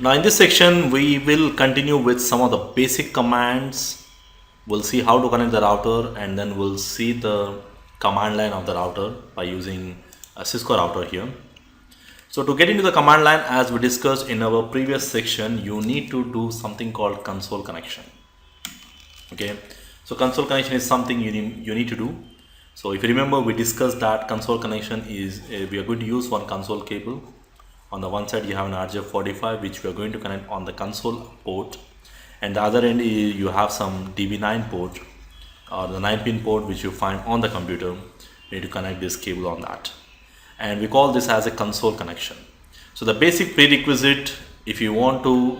Now in this section, we will continue with some of the basic commands. We'll see how to connect the router, and then we'll see the command line of the router by using a Cisco router here. So to get into the command line, as we discussed in our previous section, you need to do something called console connection. Okay, so console connection is something you need to do. So if you remember, we discussed that console connection is we are going to use one console cable. On the one side you have an RJ45 which we are going to connect on the console port, and the other end you have some DB9 port or the 9-pin port which you find on the computer. You need to connect this cable on that, and we call this as a console connection. So the basic prerequisite, if you want to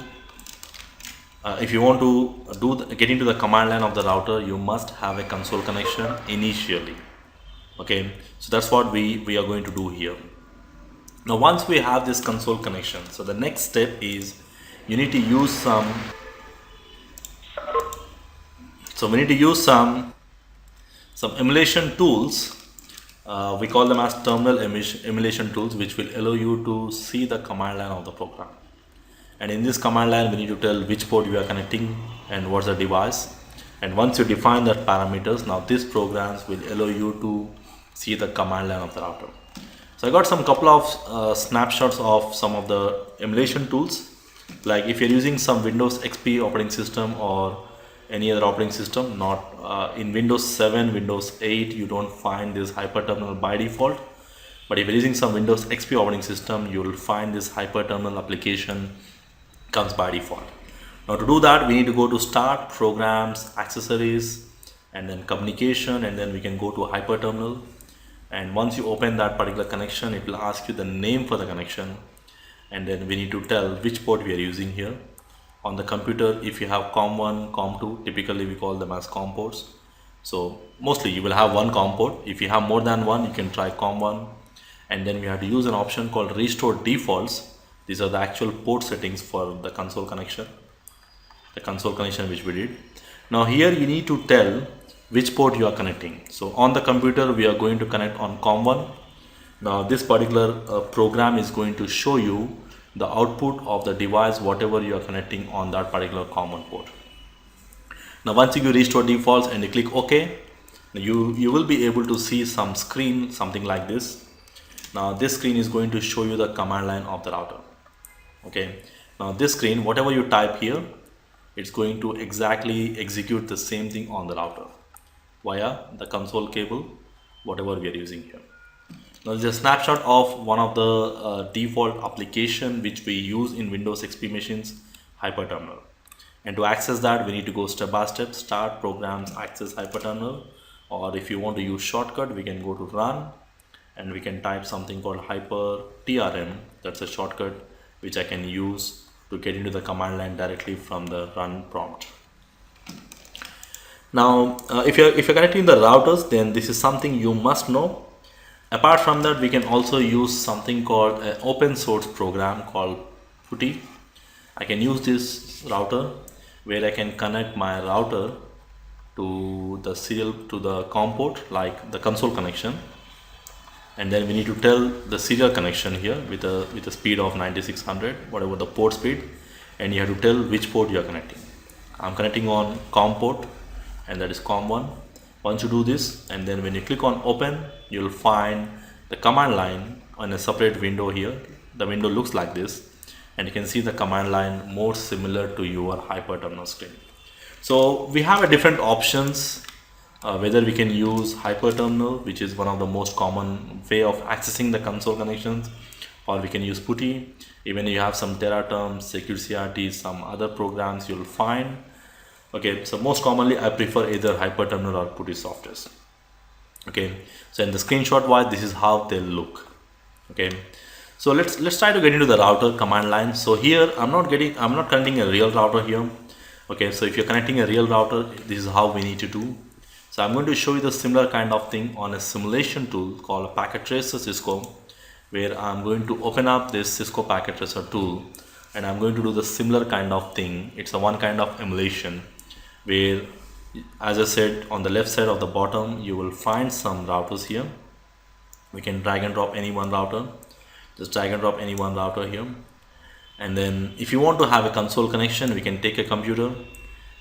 get into the command line of the router, you must have a console connection initially. Okay, so that's what we are going to do here. Now once we have this console connection, so the next step is you need to use some emulation tools. We call them as terminal emulation tools, which will allow you to see the command line of the program. And in this command line we need to tell which port you are connecting and what's the device. And once you define that parameters, now these programs will allow you to see the command line of the router. So I got some couple of snapshots of some of the emulation tools. Like if you're using some Windows XP operating system or any other operating system, not in Windows 7, Windows 8, you don't find this hyperterminal by default. But if you're using some Windows XP operating system, you will find this hyperterminal application comes by default. Now to do that, we need to go to Start, Programs, Accessories, and then Communication, and then we can go to Hyperterminal. And once you open that particular connection, it will ask you the name for the connection, and then we need to tell which port we are using here. On the computer, if you have COM1, COM2, typically we call them as COM ports. So mostly you will have one COM port. If you have more than one, you can try COM1, and then we have to use an option called Restore Defaults. These are the actual port settings for the console connection which we did. Now here you need to tell which port you are connecting. So on the computer we are going to connect on COM1. Now this particular program is going to show you the output of the device whatever you are connecting on that particular COM1 port. Now once you restore defaults and you click OK, you will be able to see some screen, something like this. Now this screen is going to show you the command line of the router. Okay, now this screen, whatever you type here, it's going to exactly execute the same thing on the router via the console cable, whatever we are using here. Now this is a snapshot of one of the default application which we use in Windows XP machines, Hyperterminal. And to access that, we need to go step by step: Start, Programs, Access, Hyperterminal. Or if you want to use shortcut, we can go to Run, and we can type something called hypertrm. That's a shortcut which I can use to get into the command line directly from the run prompt. Now if you're connecting the routers, then this is something you must know. Apart from that, we can also use something called an open source program called PuTTY. I can use this router where I can connect my router to the COM port, like the console connection, and then we need to tell the serial connection here with a speed of 9600, whatever the port speed, and you have to tell which port you are connecting. I'm connecting on COM port, and that is COM1. Once you do this, and then when you click on open, you'll find the command line on a separate window here. The window looks like this, and you can see the command line more similar to your hyperterminal screen. So we have a different options, whether we can use hyperterminal, which is one of the most common way of accessing the console connections, or we can use PuTTY. Even you have some Teraterm, Secure CRT, some other programs you'll find. Okay, so most commonly I prefer either hyperterminal or PuTTY softwares. Okay, so in the screenshot wise, this is how they look. Okay, so let's try to get into the router command line. So here I'm not connecting a real router here. Okay, so if you're connecting a real router, this is how we need to do. So I'm going to show you the similar kind of thing on a simulation tool called Packet Tracer Cisco, where I'm going to open up this Cisco Packet Tracer tool, and I'm going to do the similar kind of thing. It's a one kind of emulation where, as I said, on the left side of the bottom you will find some routers here. We can drag and drop any one router. Just drag and drop any one router here, And then if you want to have a console connection, we can take a computer,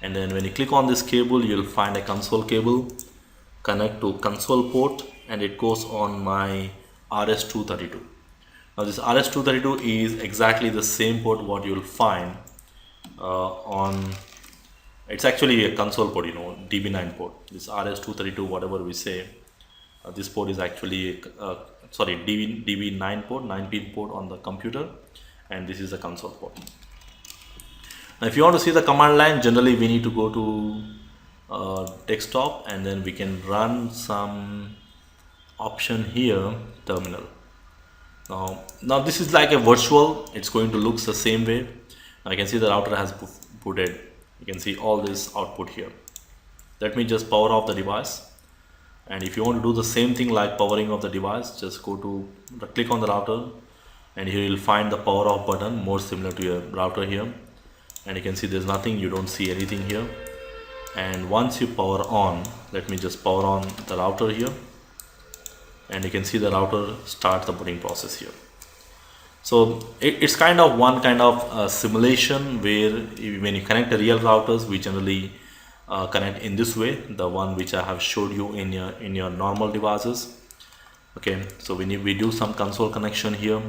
and then when you click on this cable, you'll find a console cable, connect to console port, and it goes on my RS-232. Now this RS-232 is exactly the same port what you'll find on, it's actually a console port, you know, DB9 port. This RS-232, whatever we say, this port is actually sorry, DB9 port, 9-pin port on the computer, and this is a console port. Now if you want to see the command line, generally we need to go to desktop, and then we can run some option here, terminal. Now this is like a virtual, it's going to look the same way. Now you can see the router has booted. You can see all this output here. Let me just power off the device, and if you want to do the same thing like powering off the device, just go to click on the router, and here you'll find the power off button, more similar to your router here, and you can see there's nothing, you don't see anything here. And once you power on, let me just power on the router here, and you can see the router starts the booting process here. So it's kind of one kind of simulation where when you connect the real routers, we generally connect in this way, the one which I have showed you in your normal devices. Okay, so we do some console connection here,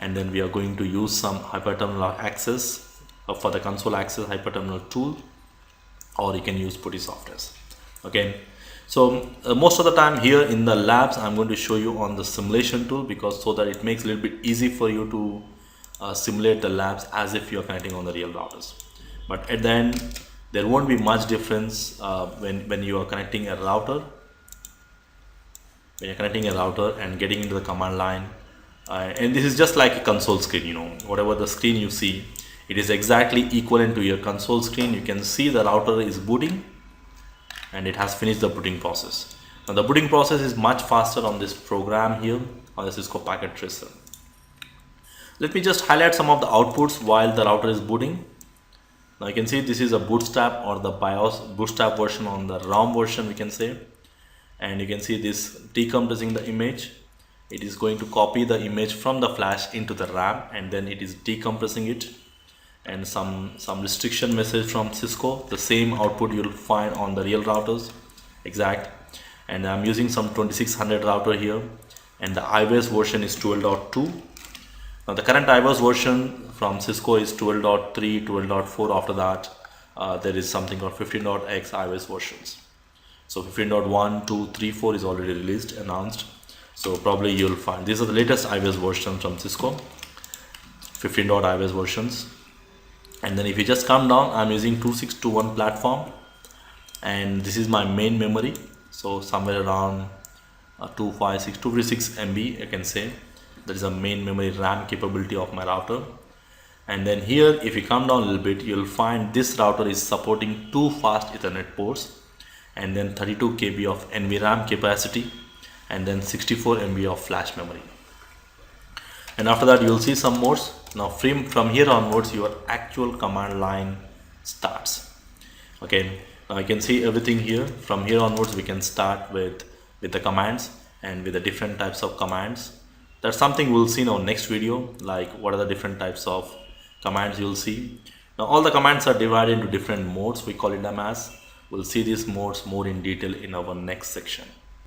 and then we are going to use some hyperterminal access for the console access hyperterminal tool, or you can use PuTTY softwares. Okay, so most of the time here in the labs I'm going to show you on the simulation tool, because so that it makes a little bit easy for you to simulate the labs as if you are connecting on the real routers. But at the end there won't be much difference when you are connecting a router. When you're connecting a router and getting into the command line, and this is just like a console screen, you know, whatever the screen you see, it is exactly equivalent to your console screen. You can see the router is booting, and it has finished the booting process. Now the booting process is much faster on this program here on the Cisco Packet Tracer. Let me just highlight some of the outputs while the router is booting. Now you can see this is a bootstrap or the BIOS bootstrap version on the ROM version, we can say, and you can see this decompressing the image. It is going to copy the image from the flash into the RAM, and then it is decompressing it, and some restriction message from Cisco, the same output you'll find on the real routers, exact. And I'm using some 2600 router here, and the iOS version is 12.2. Now the current iOS version from Cisco is 12.3, 12.4. After that there is something called 15.x iOS versions. So 15.1, 2, 3, 4 is already released, announced. So probably you'll find these are the latest iOS versions from Cisco, 15. iOS versions. And then if you just come down, I'm using 2621 platform, and this is my main memory. So somewhere around 256 MB, I can say that is a main memory RAM capability of my router. And then here, if you come down a little bit, you'll find this router is supporting 2 fast Ethernet ports, and then 32 KB of NVRAM capacity, and then 64 MB of flash memory. And after that you'll see some modes. Now from here onwards your actual command line starts. Okay, now you can see everything here. From here onwards we can start with the commands and with the different types of commands. That's something we'll see in our next video, like what are the different types of commands you'll see. Now all the commands are divided into different modes, we call it them as. We'll see these modes more in detail in our next section.